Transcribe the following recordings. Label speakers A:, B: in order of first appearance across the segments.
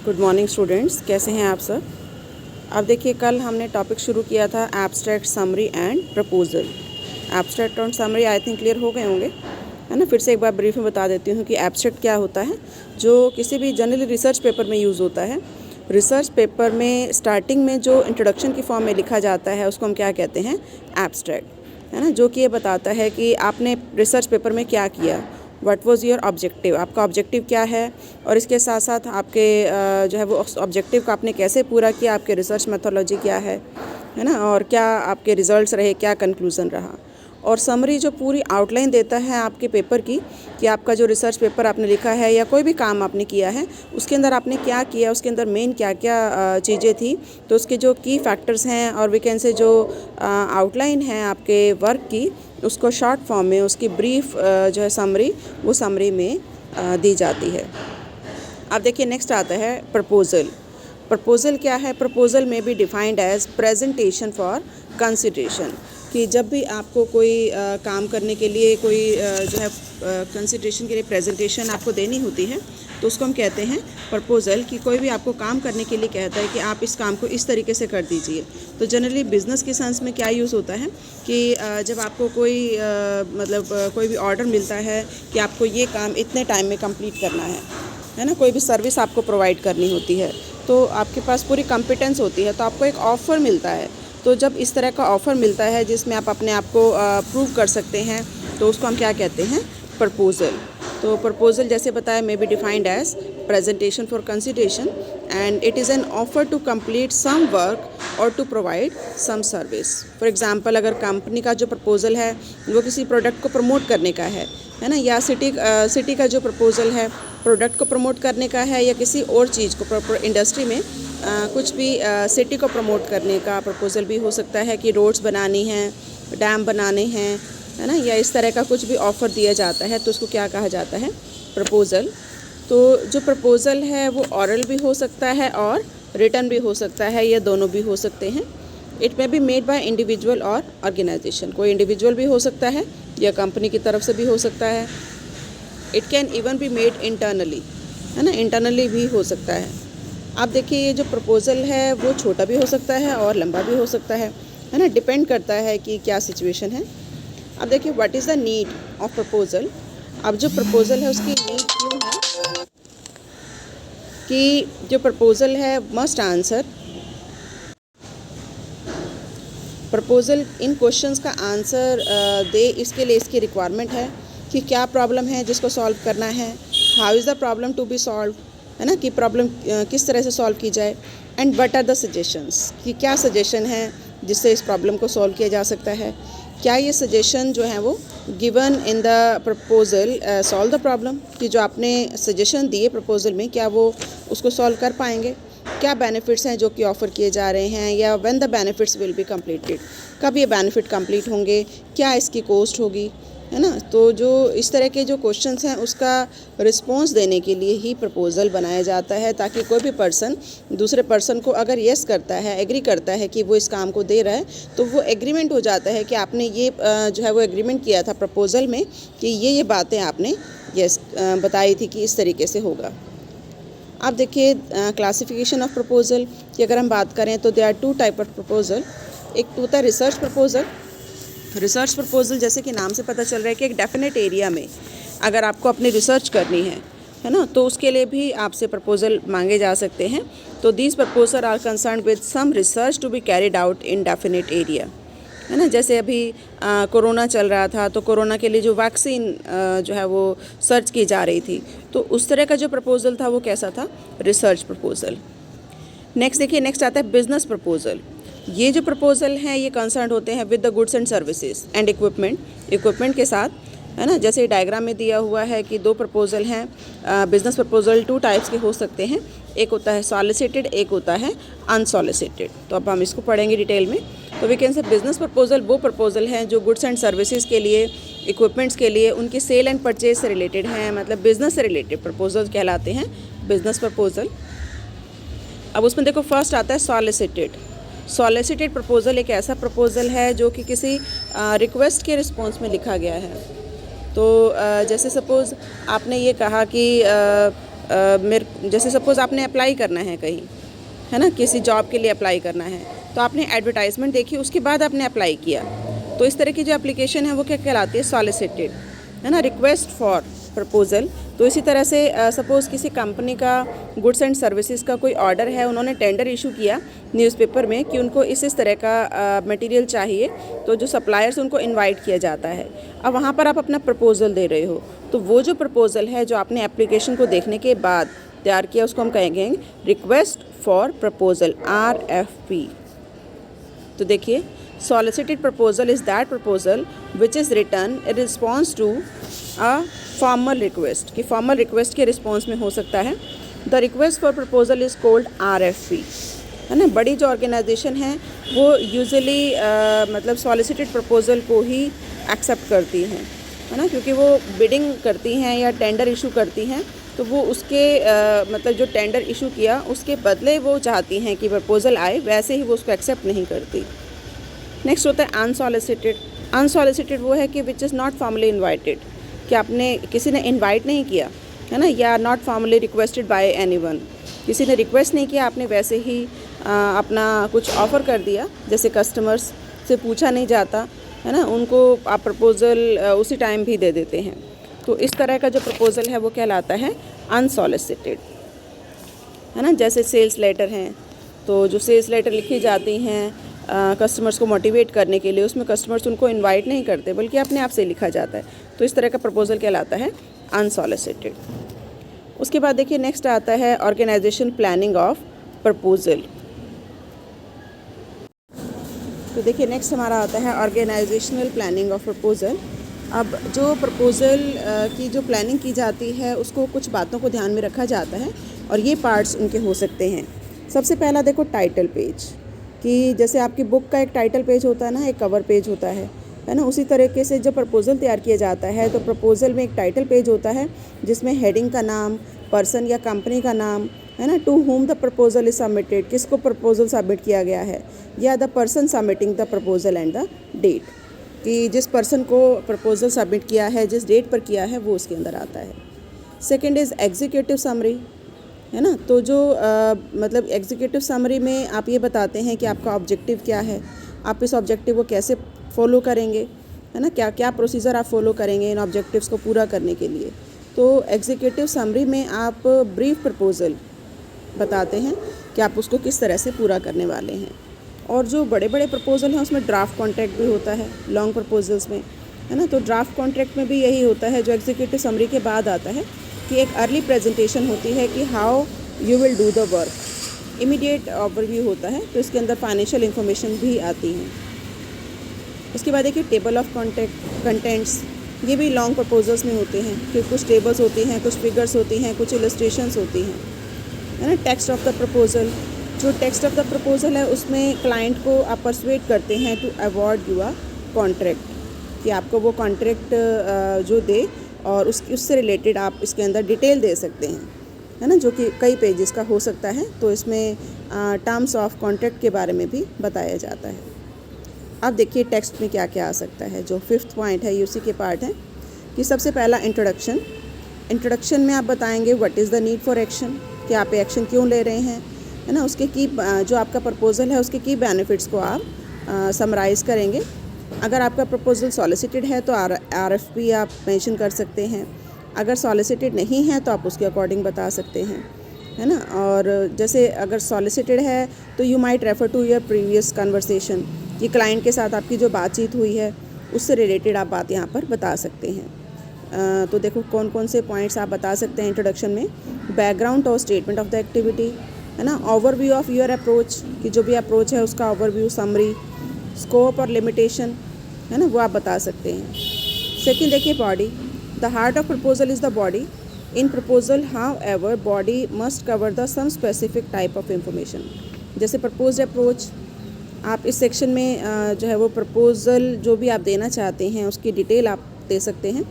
A: Good morning students, कैसे हैं आप सब। अब देखिए, कल हमने टॉपिक शुरू किया था abstract, summary and proposal. Abstract और समरी आई थिंक क्लियर हो गए होंगे, है ना। फिर से एक बार ब्रीफ में बता देती हूँ कि एब्स्ट्रैक्ट क्या होता है, जो किसी भी जनरली रिसर्च पेपर में यूज़ होता है। रिसर्च पेपर में स्टार्टिंग में जो इंट्रोडक्शन की फॉर्म में लिखा जाता है उसको हम क्या कहते हैं, एब्स्ट्रैक्ट, है ना। जो कि ये बताता है कि आपने रिसर्च पेपर में क्या किया, व्हाट वाज योर ऑब्जेक्टिव, आपका ऑब्जेक्टिव क्या है, और इसके साथ साथ आपके जो है वो ऑब्जेक्टिव का आपने कैसे पूरा किया, आपके रिसर्च मेथोलॉजी क्या है ना, और क्या आपके रिजल्ट्स रहे, क्या कंक्लूज़न रहा। और समरी जो पूरी आउटलाइन देता है आपके पेपर की, कि आपका जो रिसर्च पेपर आपने लिखा है या कोई भी काम आपने किया है उसके अंदर आपने क्या किया, उसके अंदर मेन क्या क्या चीज़ें थी, तो उसके जो की फैक्टर्स हैं और वी कैन से जो आउटलाइन है आपके वर्क की, उसको शॉर्ट फॉर्म में उसकी ब्रीफ जो है समरी, वो समरी में दी जाती है। अब देखिए नेक्स्ट आता है प्रपोज़ल। प्रपोज़ल क्या है? प्रपोज़ल में be defined as presentation for consideration, कि जब भी आपको कोई काम करने के लिए कोई जो है कंसिडरेशन के लिए प्रेजेंटेशन आपको देनी होती है, तो उसको हम कहते हैं प्रपोज़ल। कि कोई भी आपको काम करने के लिए कहता है कि आप इस काम को इस तरीके से कर दीजिए। तो जनरली बिज़नेस के सेंस में क्या यूज़ होता है कि जब आपको कोई कोई भी ऑर्डर मिलता है कि आपको ये काम इतने टाइम में कंप्लीट करना है ना, कोई भी सर्विस आपको प्रोवाइड करनी होती है, तो आपके पास पूरी कॉम्पिटेंस होती है, तो आपको एक ऑफ़र मिलता है। तो जब इस तरह का ऑफ़र मिलता है जिसमें आप अपने आप को प्रूव कर सकते हैं, तो उसको हम क्या कहते हैं, प्रपोज़ल। तो प्रपोज़ल जैसे बताया may be defined as presentation for consideration and it is an offer to complete some work or to provide some service. For example, अगर कंपनी का जो प्रपोज़ल है वो किसी प्रोडक्ट को प्रमोट करने का है ना, या सिटी का जो प्रपोज़ल है प्रोडक्ट को प्रमोट करने का है, या किसी और चीज़ को इंडस्ट्री में कुछ भी सिटी को प्रमोट करने का प्रपोज़ल भी हो सकता है, कि रोड्स बनानी हैं, डैम बनाने हैं, है ना, या इस तरह का कुछ भी ऑफ़र दिया जाता है, तो उसको क्या कहा जाता है, प्रपोज़ल। तो जो प्रपोज़ल है वो ऑरल भी हो सकता है और रिटन भी हो सकता है, या दोनों भी हो सकते हैं। इट में बी मेड बाय इंडिविजुअल और ऑर्गेनाइजेशन, कोई इंडिविजुअल भी हो सकता है या कंपनी की तरफ से भी हो सकता है। It can even be made internally, है ना, इंटरनली भी हो सकता है। आप देखिए, ये जो प्रपोज़ल है वो छोटा भी हो सकता है और लंबा भी हो सकता है ना, डिपेंड करता है कि क्या सिचुएशन है। अब देखिए, what is the need of proposal. अब जो प्रपोज़ल है उसकी नीड क्यों है, कि जो प्रपोज़ल है मस्ट आंसर, प्रपोज़ल इन क्वेश्चंस का आंसर दे, इसके लिए इसकी रिक्वायरमेंट है कि क्या प्रॉब्लम है जिसको सॉल्व करना है, how is the problem to be solve, है ना, कि प्रॉब्लम किस तरह से सॉल्व की जाए, and what are the suggestions, कि क्या सजेशन है जिससे इस प्रॉब्लम को सॉल्व किया जा सकता है। क्या ये सजेशन जो है वो given in the proposal solve the problem, कि जो आपने सजेशन दिए प्रपोज़ल में क्या वो उसको सॉल्व कर पाएंगे। क्या बेनिफिट्स हैं जो कि ऑफ़र किए जा रहे हैं, या when the benefits will be completed, कब ये बेनिफिट कंप्लीट होंगे, क्या इसकी कॉस्ट होगी, है ना। तो जो इस तरह के जो क्वेश्चंस हैं उसका रिस्पॉन्स देने के लिए ही प्रपोज़ल बनाया जाता है, ताकि कोई भी पर्सन दूसरे पर्सन को अगर येस करता है, एग्री करता है कि वो इस काम को दे रहा है, तो वो एग्रीमेंट हो जाता है कि आपने ये जो है वो एग्रीमेंट किया था प्रपोज़ल में कि ये बातें आपने येस बताई थी कि इस तरीके से होगा। अब देखिए क्लासिफिकेशन ऑफ प्रपोज़ल की अगर हम बात करें तो they are two type of proposal. एक तो होता है रिसर्च प्रपोज़ल। रिसर्च प्रपोज़ल जैसे कि नाम से पता चल रहा है कि एक डेफिनेट एरिया में अगर आपको अपनी रिसर्च करनी है ना, तो उसके लिए भी आपसे प्रपोज़ल मांगे जा सकते हैं। तो these proposal are concern with some research to be carried out in definite area, है ना। जैसे अभी कोरोना चल रहा था, तो कोरोना के लिए जो वैक्सीन जो है वो सर्च की जा रही थी, तो उस तरह का जो प्रपोज़ल था वो कैसा था, रिसर्च प्रपोज़ल। नेक्स्ट देखिए, नेक्स्ट आता है बिज़नेस प्रपोज़ल। ये जो प्रपोज़ल हैं ये कंसर्न होते हैं with the goods and services and equipment के साथ, है ना। जैसे डायग्राम में दिया हुआ है कि दो प्रपोज़ल हैं। बिज़नेस प्रपोज़ल टू टाइप्स के हो सकते हैं, एक होता है सॉलिसिटेड, एक होता है अनसॉलिसिटेड। तो अब हम इसको पढ़ेंगे डिटेल में। तो we can say business proposal वो प्रपोज़ल हैं जो गुड्स एंड सर्विसेज के लिए, इक्विपमेंट्स के लिए, उनकी सेल एंड परचेज से रिलेटेड हैं, मतलब बिज़नेस से रिलेटेड प्रपोज़ल कहलाते हैं बिज़नेस प्रपोज़ल। अब उसमें देखो फर्स्ट आता है सॉलिसिटेड। सॉलिसिटेड प्रपोज़ल एक ऐसा प्रपोज़ल है जो कि किसी रिक्वेस्ट के रिस्पॉन्स में लिखा गया है। तो जैसे सपोज़ आपने ये कहा कि मेरे जैसे सपोज़ आपने अप्लाई करना है कहीं, है ना, किसी जॉब के लिए अप्लाई करना है, तो आपने एडवर्टाइजमेंट देखी, उसके बाद आपने अप्लाई किया, तो इस तरह की जो एप्लीकेशन है वो क्या कहलाती है, सॉलिसिटेड, है ना, रिक्वेस्ट फॉर प्रपोज़ल। तो इसी तरह से सपोज़ किसी कंपनी का गुड्स एंड सर्विसेज का कोई ऑर्डर है, उन्होंने टेंडर इशू किया न्यूज़पेपर में कि उनको इस तरह का मटेरियल चाहिए, तो जो सप्लायर्स उनको इनवाइट किया जाता है। अब वहाँ पर आप अपना प्रपोज़ल दे रहे हो, तो वो जो प्रपोज़ल है जो आपने एप्लीकेशन को देखने के बाद तैयार किया, उसको हम कहेंगे रिक्वेस्ट फॉर प्रपोज़ल, RFP। तो देखिए, solicited proposal is that proposal which is written in response to a formal request, कि formal request के response में हो सकता है। The request for proposal is called RFP, है ना। बड़ी जो ऑर्गेनाइजेशन है वो यूजुअली मतलब solicited proposal को ही एक्सेप्ट करती हैं, है ना, क्योंकि वो बिडिंग करती हैं या टेंडर इशू करती हैं, तो वो उसके मतलब जो टेंडर इशू किया उसके बदले वो चाहती हैं कि प्रपोज़ल आए, वैसे ही वो उसको एक्सेप्ट नहीं करती। नेक्स्ट होता है अनसॉलिसिटेड। अनसॉलिसिटेड वो है कि which is not formally invited, कि आपने किसी ने इनवाइट नहीं किया, है ना, या not formally requested bye anyone, किसी ने रिक्वेस्ट नहीं किया, आपने वैसे ही अपना कुछ ऑफ़र कर दिया, जैसे कस्टमर्स से पूछा नहीं जाता, है ना, उनको आप प्रपोज़ल उसी टाइम भी दे देते हैं। तो इस तरह का जो प्रपोज़ल है वो कहलाता है अनसॉलिसिटेड, है ना। जैसे सेल्स लेटर हैं, तो जो सेल्स लेटर लिखी जाती हैं कस्टमर्स को मोटिवेट करने के लिए, उसमें कस्टमर्स उनको इनवाइट नहीं करते बल्कि अपने आप से लिखा जाता है, तो इस तरह का प्रपोज़ल कहलाता है अनसॉलिसिटेड। उसके बाद देखिए नेक्स्ट आता है ऑर्गेनाइजेशन प्लानिंग ऑफ प्रपोज़ल। तो देखिए नेक्स्ट हमारा आता है ऑर्गेनाइजेशनल प्लानिंग ऑफ प्रपोज़ल। अब जो प्रपोज़ल की जो प्लानिंग की जाती है उसको कुछ बातों को ध्यान में रखा जाता है, और ये पार्ट्स उनके हो सकते हैं। सबसे पहला देखो टाइटल पेज, कि जैसे आपकी बुक का एक टाइटल पेज होता है ना, एक कवर पेज होता है ना, उसी तरीके से जब प्रपोज़ल तैयार किया जाता है तो प्रपोज़ल में एक टाइटल पेज होता है जिसमें हेडिंग का नाम, पर्सन या कंपनी का नाम, है ना, to whom the proposal is submitted, किसको प्रपोज़ल सबमिट किया गया है, या the person submitting the proposal and the date, कि जिस पर्सन को प्रपोज़ल सबमिट किया है, जिस डेट पर किया है, वो उसके अंदर आता है। सेकेंड इज़ एग्जीक्यूटिव समरी, है ना, तो जो मतलब एग्जीक्यूटिव समरी में आप ये बताते हैं कि आपका ऑब्जेक्टिव क्या है, आप इस ऑब्जेक्टिव को कैसे फॉलो करेंगे, है ना, क्या क्या प्रोसीजर आप फॉलो करेंगे इन ऑब्जेक्टिव्स को पूरा करने के लिए। तो एग्जीक्यूटिव समरी में आप ब्रीफ प्रपोज़ल बताते हैं कि आप उसको किस तरह से पूरा करने वाले हैं। और जो बड़े बड़े प्रपोज़ल हैं उसमें ड्राफ्ट कॉन्ट्रैक्ट भी होता है, लॉन्ग प्रपोज़ल्स में, है ना, तो ड्राफ्ट कॉन्ट्रैक्ट में भी यही होता है जो एग्जीक्यूटिव समरी के बाद आता है, कि एक अर्ली प्रेजेंटेशन होती है कि how you will do the work. Immediate overview होता है, तो इसके अंदर फाइनेंशियल इन्फॉर्मेशन भी आती हैं। उसके बाद देखिए टेबल ऑफ कंटेंट्स, ये भी लॉन्ग प्रपोजल्स में होते हैं कि कुछ टेबल्स होती हैं, कुछ फिगर्स होती हैं, कुछ इलस्ट्रेशंस होती हैं, है ना। टेक्स्ट ऑफ द प्रपोजल, जो टेक्स्ट ऑफ द प्रपोजल है उसमें क्लाइंट को आप परसुएट करते हैं टू अवॉर्ड योर कॉन्ट्रैक्ट, कि आपको वो कॉन्ट्रैक्ट जो दे और उससे रिलेटेड आप इसके अंदर डिटेल दे सकते हैं, है ना, जो कि कई पेजेस का हो सकता है। तो इसमें टर्म्स ऑफ कॉन्ट्रैक्ट के बारे में भी बताया जाता है। अब देखिए टेक्स्ट में क्या क्या आ सकता है। जो 5th पॉइंट है ये उसी के पार्ट है, कि सबसे पहला इंट्रोडक्शन। इंट्रोडक्शन में आप बताएंगे what is the need for action, कि आप एक्शन क्यों ले रहे हैं, है ना, उसके की जो आपका प्रपोज़ल है उसके की बेनिफिट्स को आप समराइज़ करेंगे। अगर आपका प्रपोज़ल सॉलिसिटेड है तो RFP आप मेंशन कर सकते हैं, अगर सॉलिसिटेड नहीं है तो आप उसके अकॉर्डिंग बता सकते हैं, है ना। और जैसे अगर सॉलिसिटेड है तो you might refer to your previous conversation, कि क्लाइंट के साथ आपकी जो बातचीत हुई है उससे रिलेटेड आप बात यहाँ पर बता सकते हैं। तो देखो कौन कौन से पॉइंट्स आप बता सकते हैं इंट्रोडक्शन में। बैकग्राउंड और स्टेटमेंट ऑफ द एक्टिविटी, है ना। ओवरव्यू ऑफ योर अप्रोच, कि जो भी अप्रोच है उसका ओवरव्यू, समरी, स्कोप और लिमिटेशन, है ना, वो आप बता सकते हैं। सेकंड देखिए body, the heart of proposal is the body. In proposal however body must cover the some specific type of information. जैसे प्रपोज्ड अप्रोच, आप इस सेक्शन में जो है वो प्रपोज़ल जो भी आप देना चाहते हैं उसकी डिटेल आप दे सकते हैं।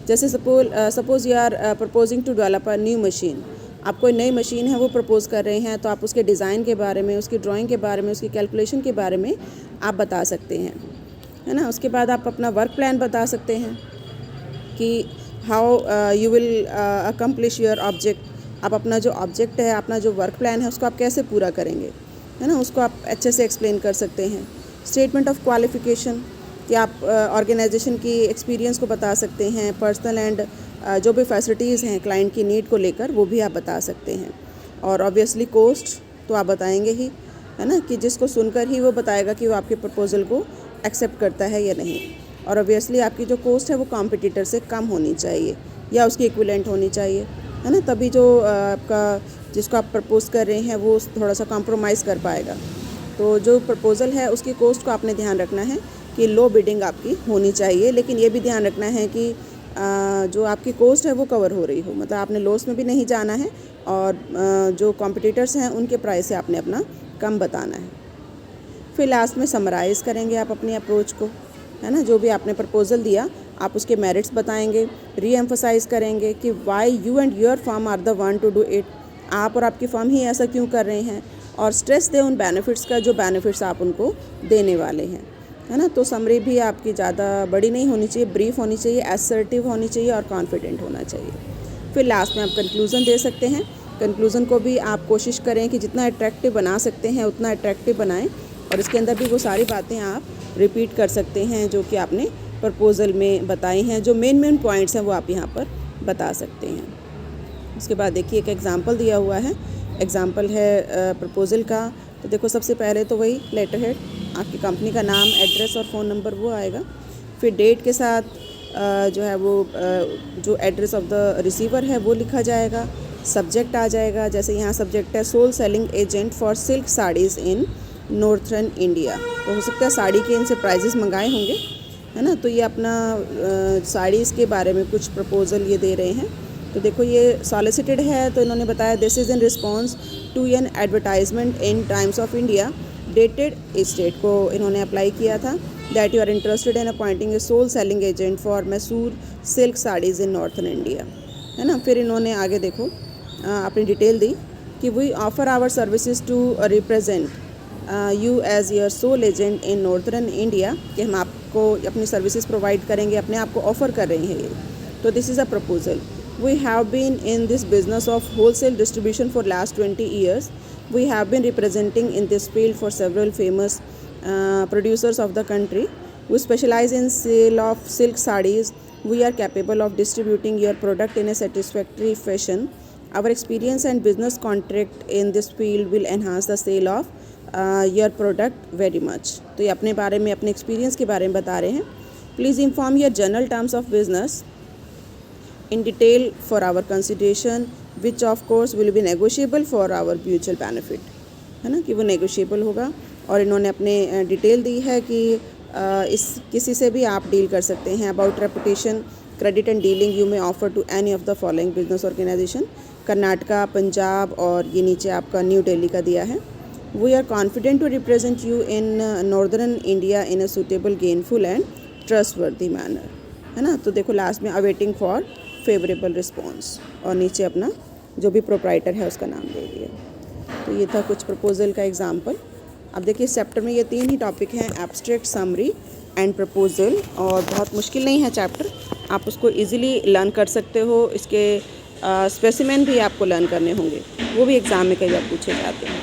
A: जैसे suppose you are proposing to develop a new machine, आप कोई नई मशीन है वो प्रपोज़ कर रहे हैं, तो आप उसके डिज़ाइन के बारे में, उसकी ड्राइंग के बारे में, उसकी कैलकुलेशन के बारे में आप बता सकते हैं, है ना। उसके बाद आप अपना वर्क प्लान बता सकते हैं कि how you will accomplish your object, आप अपना जो ऑब्जेक्ट है, अपना जो वर्क प्लान है, उसको आप कैसे पूरा करेंगे, है ना, उसको आप अच्छे से एक्सप्लेन कर सकते हैं। स्टेटमेंट ऑफ क्वालिफ़िकेशन कि आप ऑर्गेनाइजेशन की एक्सपीरियंस को बता सकते हैं, पर्सनल एंड जो भी फैसिलिटीज़ हैं क्लाइंट की नीड को लेकर वो भी आप बता सकते हैं। और ऑब्वियसली कॉस्ट तो आप बताएंगे ही, है ना, कि जिसको सुनकर ही वो बताएगा कि वो आपके प्रपोज़ल को एक्सेप्ट करता है या नहीं। और ऑब्वियसली आपकी जो कॉस्ट है वो कॉम्पिटिटर से कम होनी चाहिए या उसकी इक्विवेलेंट होनी चाहिए, है ना, तभी जो आपका जिसको आप प्रपोज़ कर रहे हैं वो थोड़ा सा कॉम्प्रोमाइज़ कर पाएगा। तो जो प्रपोज़ल है उसकी कॉस्ट को आपने ध्यान रखना है कि लो बिडिंग आपकी होनी चाहिए, लेकिन ये भी ध्यान रखना है कि जो आपकी कॉस्ट है वो कवर हो रही हो, मतलब आपने लॉस में भी नहीं जाना है और जो कॉम्पिटिटर्स हैं उनके प्राइस से आपने अपना कम बताना है। फिर लास्ट में समराइज़ करेंगे आप अपनी अप्रोच को, है ना, जो भी आपने प्रपोज़ल दिया आप उसके मेरिट्स बताएंगे, रीएम्फसाइज़ करेंगे कि why you and your firm are the one to do it, आप और आपकी फर्म ही ऐसा क्यों कर रहे हैं, और स्ट्रेस दें उन बेनिफिट्स का जो बेनिफिट्स आप उनको देने वाले हैं, है ना। तो समरी भी आपकी ज़्यादा बड़ी नहीं होनी चाहिए, ब्रीफ होनी चाहिए, असर्टिव होनी चाहिए और कॉन्फिडेंट होना चाहिए। फिर लास्ट में आप कंक्लूज़न दे सकते हैं। कंक्लूज़न को भी आप कोशिश करें कि जितना अट्रैक्टिव बना सकते हैं उतना अट्रैक्टिव बनाएं, और इसके अंदर भी वो सारी बातें आप रिपीट कर सकते हैं जो कि आपने प्रपोज़ल में बताई हैं, जो मेन पॉइंट्स हैं वो आप यहाँ पर बता सकते हैं। उसके बाद देखिए एक एग्ज़ाम्पल दिया हुआ है, एग्ज़ाम्पल है प्रपोज़ल का। तो देखो सबसे पहले तो वही लेटर हेड, आपकी कंपनी का नाम, एड्रेस और फ़ोन नंबर वो आएगा। फिर डेट के साथ जो है वो जो एड्रेस ऑफ द रिसीवर है वो लिखा जाएगा। सब्जेक्ट आ जाएगा, जैसे यहाँ सब्जेक्ट है sole selling agent for silk saris in northern India, तो हो सकता है साड़ी के इनसे प्राइजेस मंगाए होंगे, है ना। तो ये अपना साड़ीज़ के बारे में कुछ प्रपोज़ल ये दे रहे हैं। तो देखो ये सॉलिसिटेड है, तो इन्होंने बताया this is in response to an advertisement in Times of India dated, इस डेट को इन्होंने अप्लाई किया था, that you are interested in appointing a sole selling agent for Mysore silk saris in northern India, है ना। फिर इन्होंने आगे देखो अपनी डिटेल दी कि we offer our services to represent you as your sole agent in northern India, कि हम आपको अपनी सर्विसेज प्रोवाइड करेंगे, अपने आप को ऑफ़र कर रहे हैं ये। तो this is a proposal. We have been in this business of wholesale distribution for last 20 years. We have been representing in this field for several famous producers of the country. We specialize in sale of silk sarees. We are capable of distributing your product in a satisfactory fashion. Our experience and business contract in this field will enhance the sale of your product very much. तो ये अपने बारे में, अपने experience के बारे में बता रहे हैं। Please inform your general terms of business in detail for our consideration, which of course will be negotiable for our mutual benefit, है ना, कि वो negotiable होगा। और इन्होंने अपने डिटेल दी है कि इस किसी से भी आप डील कर सकते हैं। About reputation, credit and dealing you may offer to any of the following business organization, Karnataka, Punjab और ये नीचे आपका न्यू दिल्ली का दिया है। We are confident to represent you in northern India in a suitable, gainful and trustworthy manner, है ना। तो देखो लास्ट में अवेटिंग फॉर फेवरेबल रिस्पॉन्स, और नीचे अपना जो भी प्रोप्राइटर है उसका नाम दे दिया। तो ये था कुछ प्रपोजल का एग्जांपल। अब देखिए इस चैप्टर में ये 3 ही टॉपिक हैं, एब्स्ट्रैक्ट, समरी एंड प्रपोजल, और बहुत मुश्किल नहीं है चैप्टर, आप उसको इजीली लर्न कर सकते हो। इसके स्पेसिमेन भी आपको लर्न करने होंगे, वो भी एग्ज़ाम में कई बार पूछे जाते हैं।